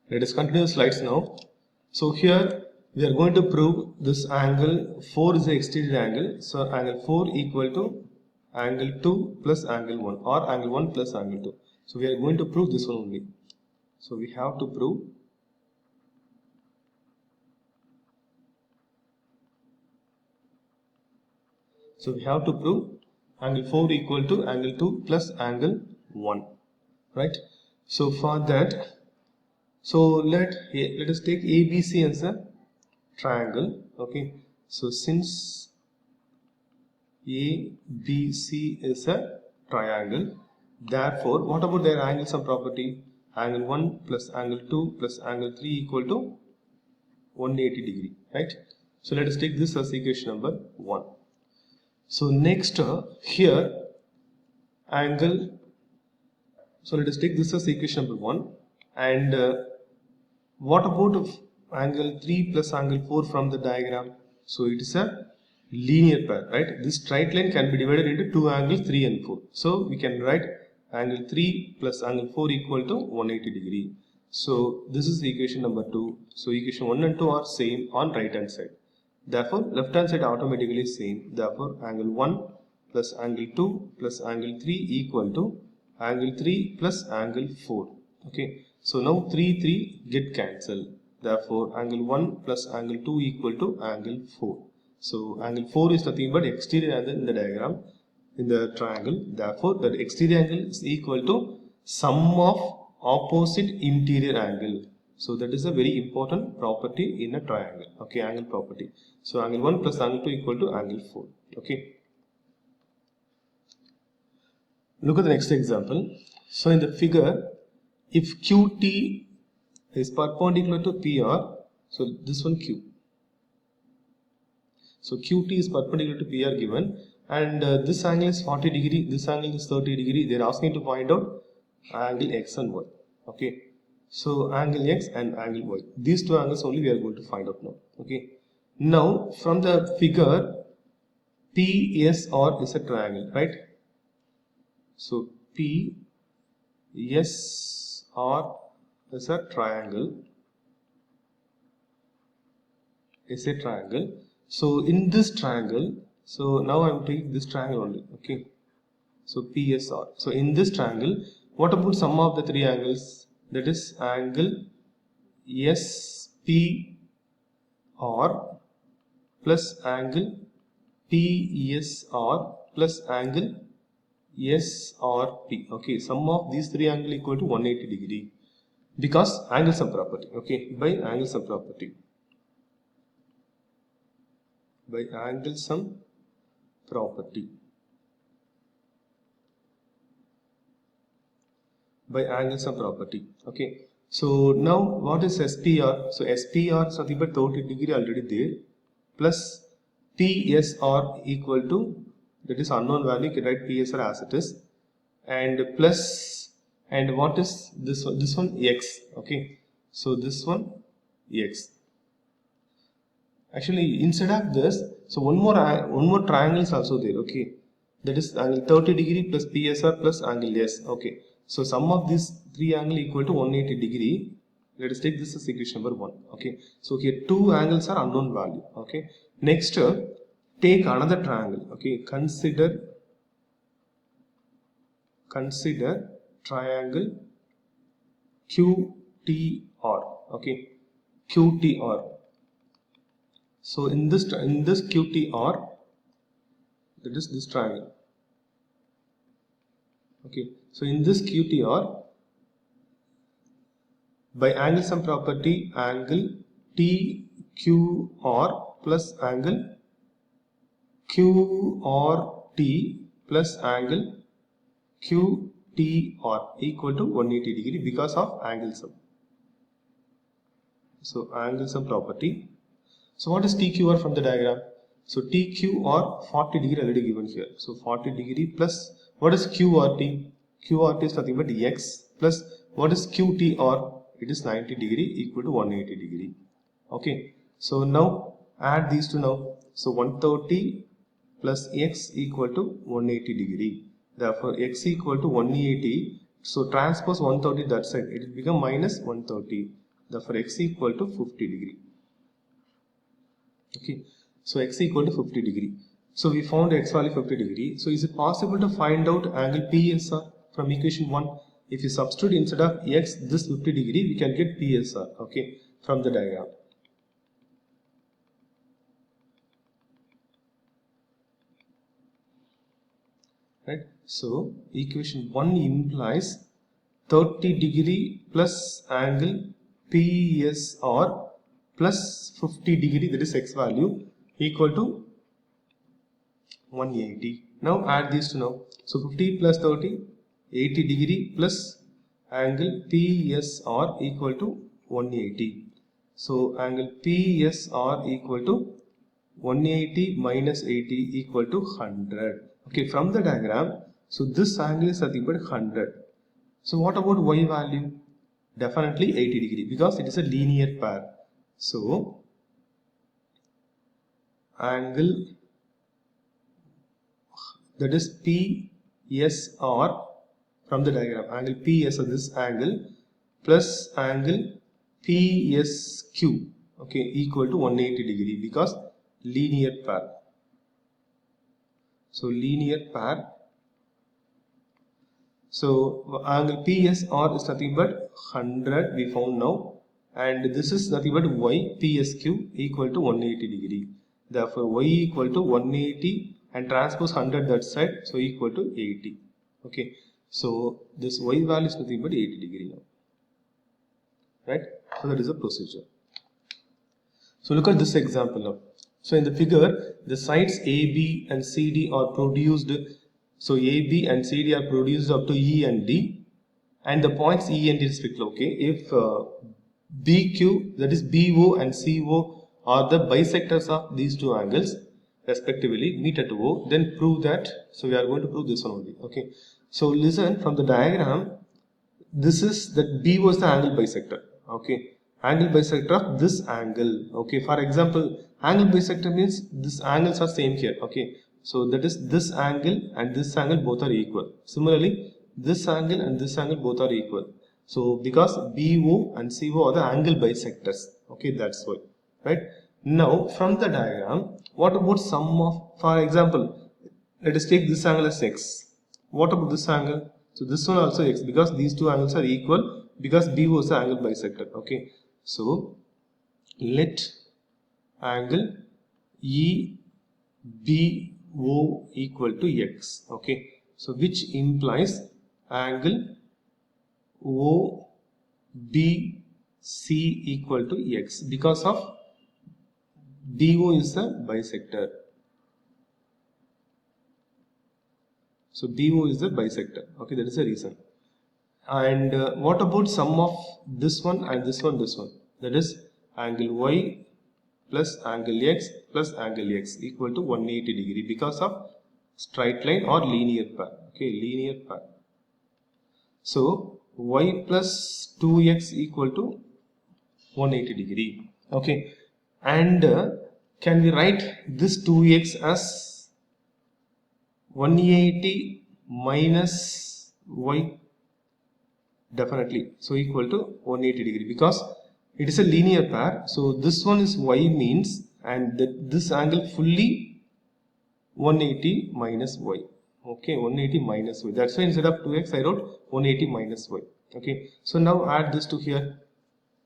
Let us continue the slides now. So here we are going to prove this angle 4 is the exterior angle. So angle 4 equal to angle 2 plus angle 1 or angle 1 plus angle 2. So we are going to prove this one only. So we have to prove angle 4 equal to angle 2 plus angle 1, right? So for that, so let us take ABC as a triangle. Okay, so since ABC is a triangle, therefore what about their angle sum property? Angle 1 plus angle 2 plus angle 3 equal to 180 degree, right? So let us take this as equation number 1. So next here angle, so let us take this as equation number 1, and what about angle 3 plus angle 4 from the diagram? So it is a linear pair, right? This straight line can be divided into two angles 3 and 4. So we can write angle 3 plus angle 4 equal to 180 degree. So this is equation number 2. So equation 1 and 2 are same on right hand side. Therefore left hand side automatically same. Therefore angle 1 plus angle 2 plus angle 3 equal to angle 3 plus angle 4. Okay. So now 3 get cancelled. Therefore angle 1 plus angle 2 equal to angle 4. So angle 4 is nothing but exterior angle in the diagram, in the triangle. Therefore that exterior angle is equal to sum of opposite interior angle. So that is a very important property in a triangle. Okay, angle property. So angle 1 plus angle 2 equal to angle 4. Okay. Look at the next example. So in the figure, if QT is perpendicular to PR, so this one Q. So QT is perpendicular to PR given, and this angle is 40 degree, this angle is 30 degree. They are asking to find out angle X and Y. Okay. So angle X and angle Y. These two angles only we are going to find out now. Okay. Now from the figure, PSR is a triangle, right? So PSR is a triangle. So in this triangle, so now I am taking this triangle only. Okay. So PSR. So in this triangle, what about sum of the three angles? That is angle SPR plus angle PSR plus angle SRP. Okay, sum of these three angles equal to 180 degree because angle sum property. Okay, by angle sum property. By angle sum property. By angle sum property. Okay. So now what is SPR? So SPR is nothing but 30 degree already there, plus PSR equal to, that is unknown value, you can write PSR as it is, and plus, and what is this one? This one X. Okay. So this one X. Actually instead of this, so one more triangle is also there. Okay. That is angle 30 degree plus PSR plus angle S. Okay. So sum of these three angles equal to 180 degree. Let us take this as equation number 1. Okay. So here two angles are unknown value. Okay. Next, take another triangle. Okay. Consider triangle QTR. Okay. QTR. So in this QTR, that is this triangle. Okay. So in this QTR, by angle sum property, angle TQR plus angle QRT plus angle QTR equal to 180 degree because of angle sum. So angle sum property. So what is TQR from the diagram? So TQR 40 degree already given here. So 40 degree plus what is QRT? QRT is nothing but X plus what is QTR? It is 90 degree equal to 180 degree. Okay. So now add these two now. So 130 plus X equal to 180 degree. Therefore X equal to 180. So transpose 130 that side. It will become minus 130. Therefore x equal to 50 degree. Okay, so x equal to 50 degree. So we found x value 50 degree. So is it possible to find out angle PSR from equation 1? If you substitute instead of x this 50 degree, we can get PSR, okay, from the diagram. Right, so equation 1 implies 30 degree plus angle PSR plus 50 degree, that is x value, equal to 180. Now add these two now. So 50 plus 30, 80 degree plus angle PSR equal to 180. So angle PSR equal to 180 minus 80 equal to 100. Okay, from the diagram, so this angle is nothing but 100. So what about y value? Definitely 80 degree because it is a linear pair. So angle, that is PSR from the diagram, angle PSR, this angle plus angle PSQ, okay, equal to 180 degree because linear pair. So linear pair. So angle PSR is nothing but 100 we found now, and this is nothing but y PSQ equal to 180 degree. Therefore y equal to 180 and transpose 100 that side, so equal to 80. Okay, so this y value is nothing but 80 degree now. Right, so that is the procedure. So look at this example now. So in the figure, the sides AB and CD are produced. So AB and CD are produced up to E and D, and the points E and D respectively. Okay, if BQ, that is BO and CO are the bisectors of these two angles respectively, meet at O, then prove that. So we are going to prove this one only. Okay, so listen, from the diagram, this is that BO is the angle bisector. Okay, angle bisector of this angle. Okay, for example, angle bisector means these angles are same here. Okay, so that is this angle and this angle both are equal. Similarly, this angle and this angle both are equal. So because BO and CO are the angle bisectors. Okay, that's why. Right, now from the diagram, what about sum of, for example, let us take this angle as x. What about this angle? So this one also x because these two angles are equal because BO is the angle bisector. Okay, so let angle EBO equal to x. Okay, so which implies angle OBC equal to x because of BO is the bisector. So BO is the bisector. Okay, that is the reason. And what about sum of this one and this one, this one? That is angle Y plus angle X plus angle X equal to 180 degree because of straight line or linear pair. Okay, linear pair. So Y plus 2X equal to 180 degree. Okay, and can we write this 2X as 180 minus Y? Definitely. So equal to 180 degree because it is a linear pair. So this one is Y means, and this angle fully 180 minus Y. Okay, 180 minus Y. That's why instead of 2x I wrote 180 minus Y. Okay, so now add this to here,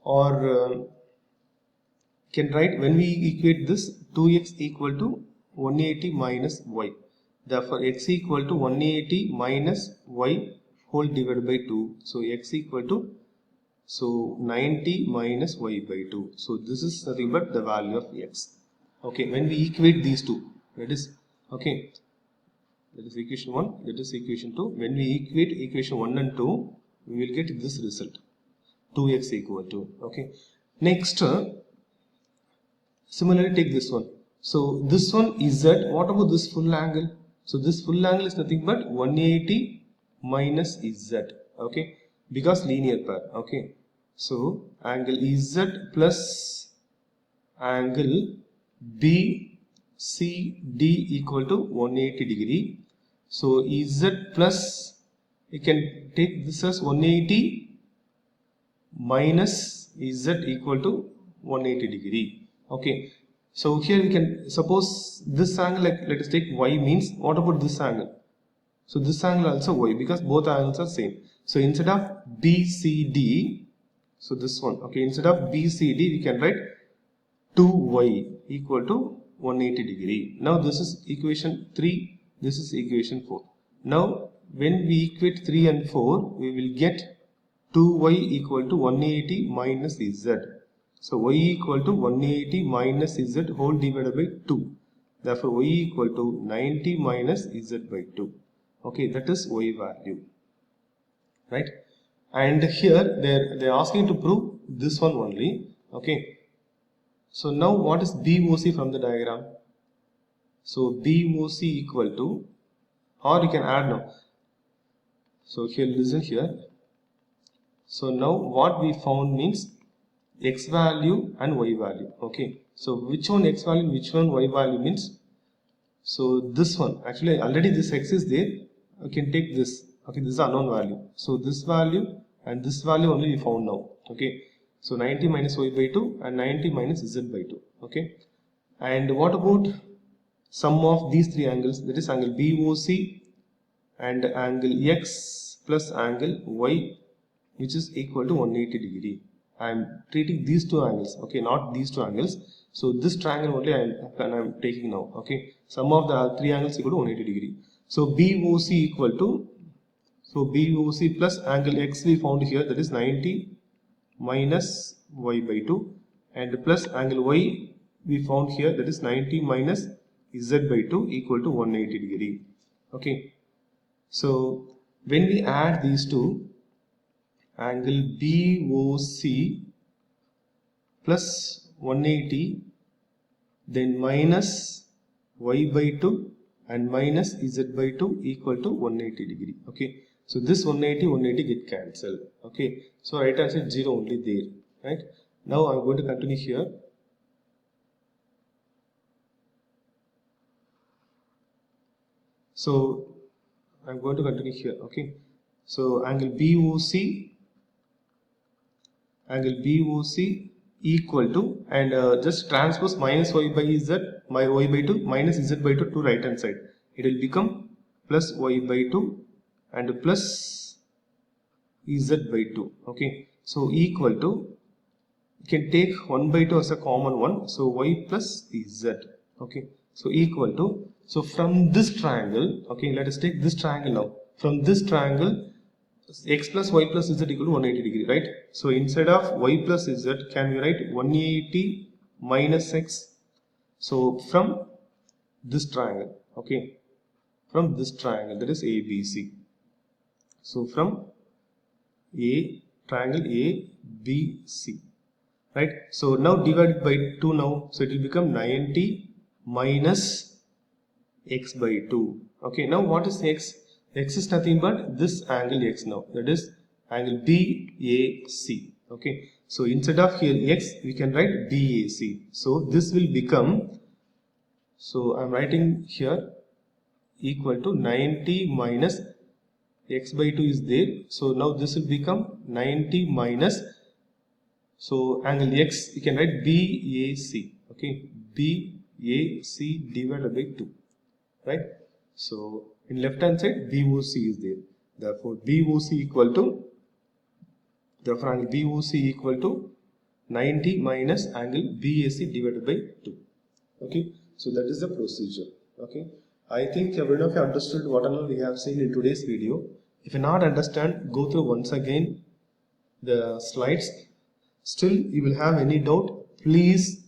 or can write, when we equate this, 2x equal to 180 minus Y. Therefore x equal to 180 minus Y whole divided by 2. So x equal to, so 90 minus Y by 2. So this is nothing but the value of x. Okay, when we equate these two, that is, okay, that is equation 1, that is equation 2. When we equate equation 1 and 2, we will get this result, 2x equal to. Okay, next similarly take this one. So this one is Z. What about this full angle? So this full angle is nothing but 180 minus Z. Okay, because linear pair. Okay, so angle Z plus angle BCD equal to 180 degree. So Z plus, you can take this as 180 minus z equal to 180 degree. Okay, so here we can suppose this angle, like let us take y means, what about this angle? So this angle also y, because both angles are same. So instead of BCD, so this one, okay, instead of BCD we can write 2y equal to 180 degree. Now this is equation 3, this is equation 4. Now when we equate 3 and 4, we will get 2y equal to 180 minus z. So y equal to 180 minus z whole divided by 2. Therefore y equal to 90 minus z by 2. Okay, that is y value, right? And here they're asking to prove this one only. Okay, so now what is BOC from the diagram? So BOC equal to, or you can add now. So here, listen here. So now what we found means x value and y value. Okay, so which one x value, which one y value means, so this one, actually already this x is there, I can take this. Okay, this is unknown value, so this value and this value only we found now. Okay, so 90 minus y by 2 and 90 minus z by 2. Okay, and what about sum of these three angles, that is angle BOC and angle x plus angle y, which is equal to 180 degree. I am treating these two angles, okay, not these two angles. So this triangle only I am taking now. Okay, sum of the three angles equal to 180 degree. So BOC equal to, so BOC plus angle x we found here, that is 90 minus y by 2, and plus angle y we found here, that is 90 minus z by 2 equal to 180 degree. Okay, so when we add these two, angle BOC plus 180, then minus y by 2 and minus z by 2 equal to 180 degree. Okay, so this 180 get cancelled. Okay, so right hand side 0 only there, right? Now I am going to continue here. So I am going to continue here. Okay, so angle BOC equal to, and just transpose minus y by z, my y by 2 minus z by 2 to right hand side, it will become plus y by 2 and plus z by 2. Okay, so equal to, you can take 1 by 2 as a common one, so y plus z. Okay, so equal to, so from this triangle, okay, let us take this triangle now. From this triangle, x plus y plus z equal to 180 degree, right? So instead of y plus z, can we write 180 minus x? So from this triangle, okay, from this triangle, that is ABC. So from triangle ABC, right? So now divided by 2 now, so it will become 90 minus x by 2. Okay, now what is x? X is nothing but this angle x now, that is angle BAC. Okay, so instead of here x, we can write BAC. So this will become, so I am writing here, equal to 90 minus x by 2 is there. So now this will become 90 minus, so angle x, you can write BAC. Okay, BAC divided by 2, right? So in left hand side BOC is there, therefore BOC equal to, therefore angle BOC equal to 90 minus angle BAC divided by 2. Okay, so that is the procedure. Okay, I think everyone of you understood what all we have seen in today's video. If you not understand, go through once again the slides. Still you will have any doubt, please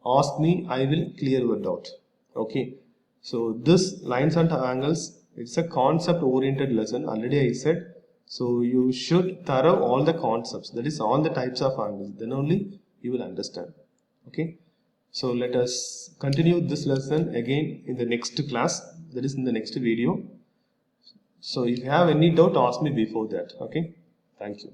ask me, I will clear your doubt. Okay, so this lines and angles, it's a concept oriented lesson, already I said. So you should thorough all the concepts, that is all the types of angles, then only you will understand. Okay, so let us continue this lesson again in the next class, that is in the next video. So if you have any doubt, ask me before that. Okay, thank you.